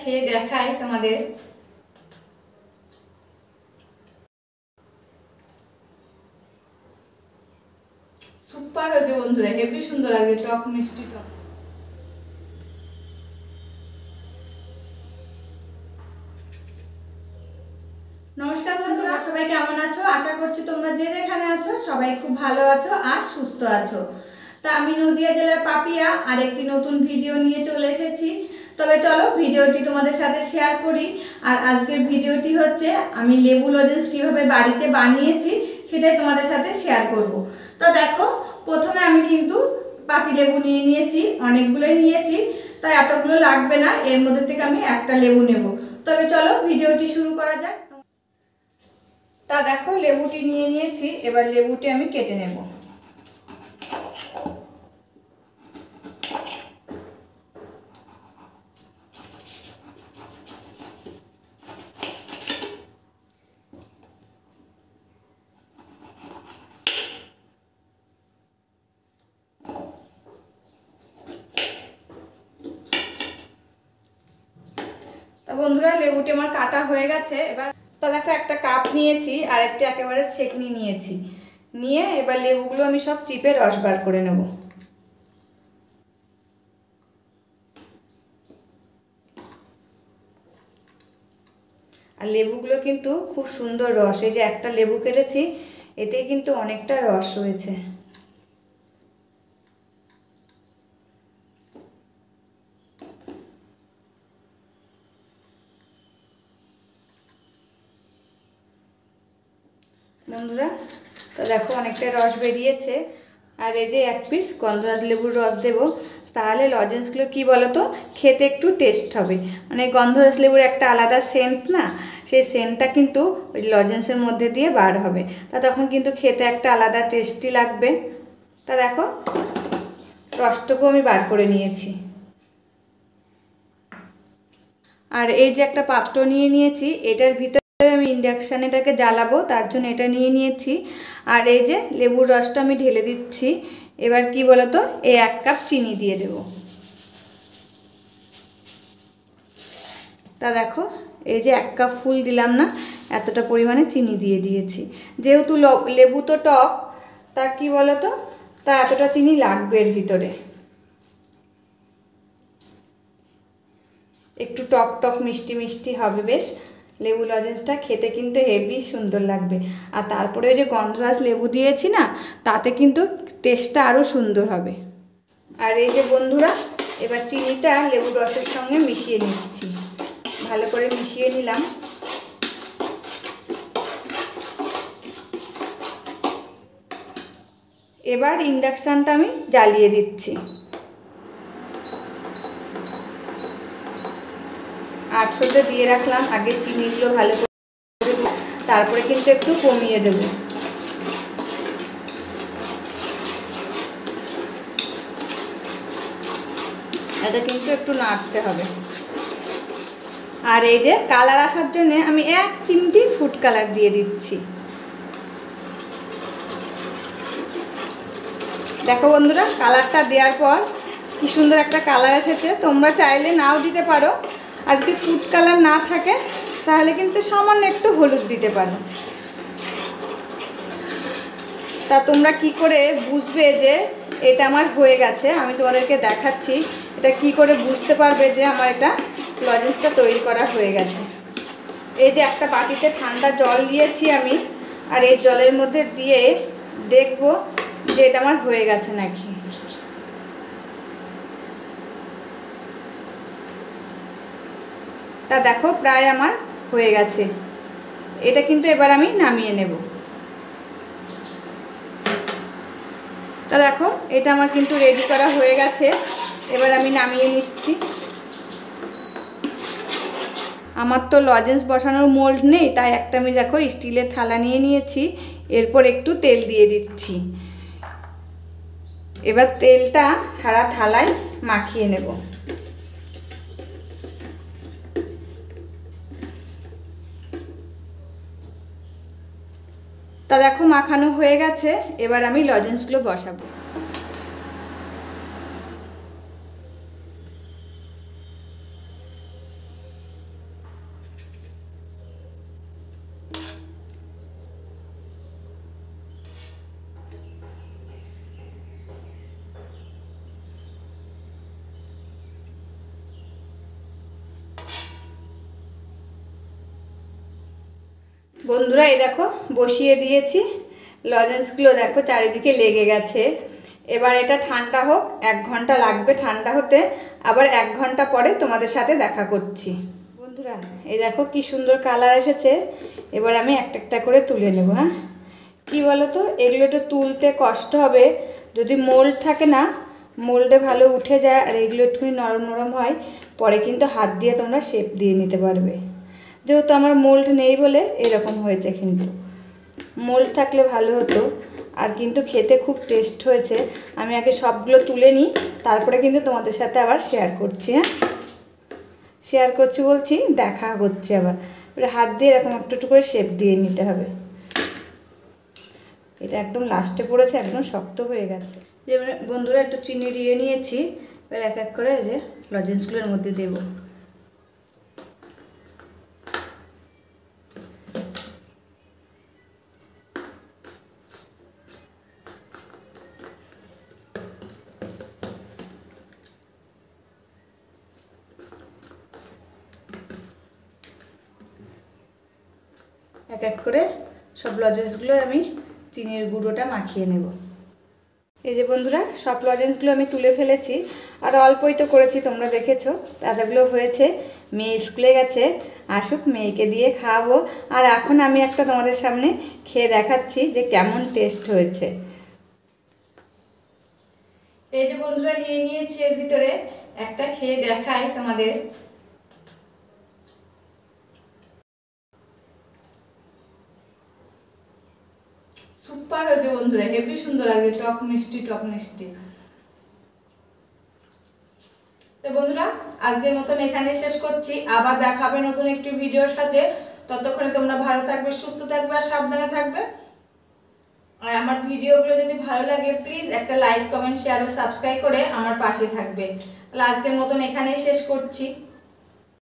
খেয়ে দেখাই তোমাদের। সুপার হয়েছে বন্ধুরা, হেভি সুন্দর লাগে, টক মিষ্টি টক। নমস্কার বন্ধুরা, সবাই কেমন আছো? আশা করছি তোমরা যে যেখানে আছো সবাই খুব ভালো আছো আর সুস্থ আছো। তা আমি নদিয়া জেলার পাপিয়া আর একটি নতুন ভিডিও নিয়ে চলে এসেছি। তবে চলো ভিডিওটি তোমাদের সাথে শেয়ার করি। আর আজকের ভিডিওটি হচ্ছে আমি লেবু লজেন্স কীভাবে বাড়িতে বানিয়েছি সেটাই তোমাদের সাথে শেয়ার করব। তা দেখো, প্রথমে আমি কিন্তু পাতিলেবু নিয়ে নিয়েছি, অনেকগুলোই নিয়েছি, তাই এতগুলো লাগবে না, এর মধ্যে থেকে আমি একটা লেবু নেব। তবে চলো ভিডিওটি শুরু করা যাক। তা দেখো লেবুটি নিয়ে নিয়েছি, এবার লেবুটি আমি কেটে নেব। তা বন্ধুরা লেবুটি আমার কাটা হয়ে গেছে। এবার তা দেখো একটা কাপ নিয়েছি আর একটা একেবারে ছেঁকনি নিয়েছি, নিয়ে এবার লেবুগুলো আমি সব চিপে রস বার করে নেব। আর লেবুগুলো কিন্তু খুব সুন্দর রস, এই যে একটা লেবু কেটেছি এতে কিন্তু অনেকটা রস রয়েছে। বন্ধুরা তো দেখো অনেকটা রস বেরিয়েছে। আর এই যে এক পিস গন্ধরাজ লেবুর রস দেব, তাহলে লজেন্সগুলো কি বলো তো খেতে একটু টেস্ট হবে। মানে গন্ধরাজ লেবুর একটা আলাদা সেন্ট না, সেই সেন্টটা কিন্তু ওই লজেন্সের মধ্যে দিয়ে বার হবে, তা তখন কিন্তু খেতে একটা আলাদা টেস্টি লাগবে। তা দেখো রসটুকু আমি বার করে নিয়েছি। আর এই যে একটা পাত্র নিয়ে নিয়েছি, এটার ভিতরে আমি ইন্ডাকশানে এটাকে জ্বালাবো, তার জন্য এটা নিয়ে নিয়েছি। আর এই যে লেবুর রসটা আমি ঢেলে দিচ্ছি। এবার কি বলতো, এই 1 কাপ চিনি দিয়ে দেব। তা দেখো এই যে 1 কাপ ফুল দিলাম না, এতটা পরিমাণে চিনি দিয়ে দিয়েছি। যেহেতু লেবু তো টক, তা কি বলতো, তা এতটা চিনি লাগবে এর ভিতরে। একটু টক টক মিষ্টি মিষ্টি হবে বেশ, লেবু লজেন্সটা খেতে কিন্তু হেভি সুন্দর লাগবে। আর তারপরে ওই যে গন্ধরাজ লেবু দিয়েছি না, তাতে কিন্তু টেস্টটা আরও সুন্দর হবে। আর এই যে বন্ধুরা এবার চিনিটা লেবু রসের সঙ্গে মিশিয়ে নিচ্ছি, ভালো করে মিশিয়ে নিলাম। এবার ইন্ডাকশানটা আমি জ্বালিয়ে দিচ্ছি। আঁচটা দিয়ে রাখলাম, আগে চিনিগুলো ভালো করে, তারপরে কিন্তু একটু কমিয়ে দেব। এটা কিন্তু একটু নাড়তে হবে। আর এই যে কালার আসার জন্য আমি 1 চিমটি ফুড কালার দিয়ে দিচ্ছি। দেখো বন্ধুরা কালারটা দেওয়ার পর কি সুন্দর একটা কালার এসেছে। তোমরা চাইলে নাও দিতে পারো, আর যদি ফুড কালার না থাকে তাহলে কিন্তু সামান্য একটু হলুদ দিতে পারো। তা তোমরা কি করে বুঝবে যে এটা আমার হয়ে গেছে, আমি তোমাদেরকে দেখাচ্ছি। এটা কি করে বুঝতে পারবে যে আমার এটা লজেন্সটা তৈরি করা হয়ে গেছে। এই যে একটা বাটিতে ঠান্ডা জল দিয়েছি আমি, আর এই জলের মধ্যে দিয়ে দেখব যে এটা আমার হয়ে গেছে নাকি। তা দেখো প্রায় আমার হয়ে গেছে। এটা কিন্তু এবার আমি নামিয়ে নেব। তা দেখো এটা আমার কিন্তু রেডি করা হয়ে গেছে, এবার আমি নামিয়ে নিচ্ছি। আমার তো লজেন্স বসানোর মোল্ড নেই, তাই একটা আমি দেখো স্টিলের থালা নিয়ে নিয়েছি, এরপর একটু তেল দিয়ে দিচ্ছি। এবার তেলটা সারা থালায় মাখিয়ে নেব। তা দেখো মাখানো হয়ে গেছে, এবার আমি লজেন্সগুলো বসাবো। বন্ধুরা এই দেখো বসিয়ে দিয়েছি, লজেন্সগুলো দেখো চারিদিকে লেগে গেছে। এবার এটা ঠান্ডা হোক, 1 ঘন্টা লাগবে ঠান্ডা হতে, আবার 1 ঘন্টা পরে তোমাদের সাথে দেখা করছি। বন্ধুরা এই দেখো কি সুন্দর কালার এসেছে। এবার আমি একটা একটা করে তুলে নেব। হ্যাঁ, কী বলো তো, এগুলো একটু তুলতে কষ্ট হবে, যদি মোল্ড থাকে না, মোল্ডে ভালো উঠে যায়, আর এগুলো একটুখানি নরম নরম হয়, পরে কিন্তু হাত দিয়ে তোমরা শেপ দিয়ে নিতে পারবে। যেহেতু আমার মোল্ড নেই বলে এরকম হয়েছে, কিন্তু মোল্ড থাকলে ভালো হতো, আর কিন্তু খেতে খুব টেস্ট হয়েছে। আমি আগে সবগুলো তুলে নিই, তারপরে কিন্তু তোমাদের সাথে আবার শেয়ার করছি। হ্যাঁ, শেয়ার করছি বলছি, দেখা হচ্ছে আবার। এবারে হাত দিয়ে এরকম একটু একটু করে শেপ দিয়ে নিতে হবে। এটা একদম লাস্টে পড়েছে, একদম শক্ত হয়ে গেছে। যেমন বন্ধুরা একটু চিনি দিয়ে নিয়েছি, এবার এক এক করে যে লজেন্সগুলোর মধ্যে দেবো। এক এক করে সব লজেন্সগুলো আমি চিনির গুঁড়োটা মাখিয়ে নেব। এই যে বন্ধুরা সব লজেন্সগুলো আমি তুলে ফেলেছি, আর অল্পই তো করেছি, তোমরা দেখেছো দাদাগুলো হয়েছে। মেয়ে স্কুলে গেছে, আসুক মেয়েকে দিয়ে খাওয়াবো। আর এখন আমি একটা তোমাদের সামনে খেয়ে দেখাচ্ছি যে কেমন টেস্ট হয়েছে। এই যে বন্ধুরা নিয়ে নিয়েছি, এর ভিতরে একটা খেয়ে দেখাই তোমাদের। সুপার হয়েছে বন্ধুরা, হেভি সুন্দর লাগে, টক মিষ্টি টক মিষ্টি। তো বন্ধুরা আজকের মতন এখানে শেষ করছি, আবার দেখা হবে নতুন একটি ভিডিওর সাথে। ততক্ষণে তোমরা ভালো থাকবে, সুস্থ থাকবে, আর সাবধানে থাকবে। আর আমার ভিডিওগুলো যদি ভালো লাগে প্লিজ একটা লাইক, কমেন্ট, শেয়ার ও সাবস্ক্রাইব করে আমার পাশে থাকবে। তাহলে আজকের মতন এখানেই শেষ করছি।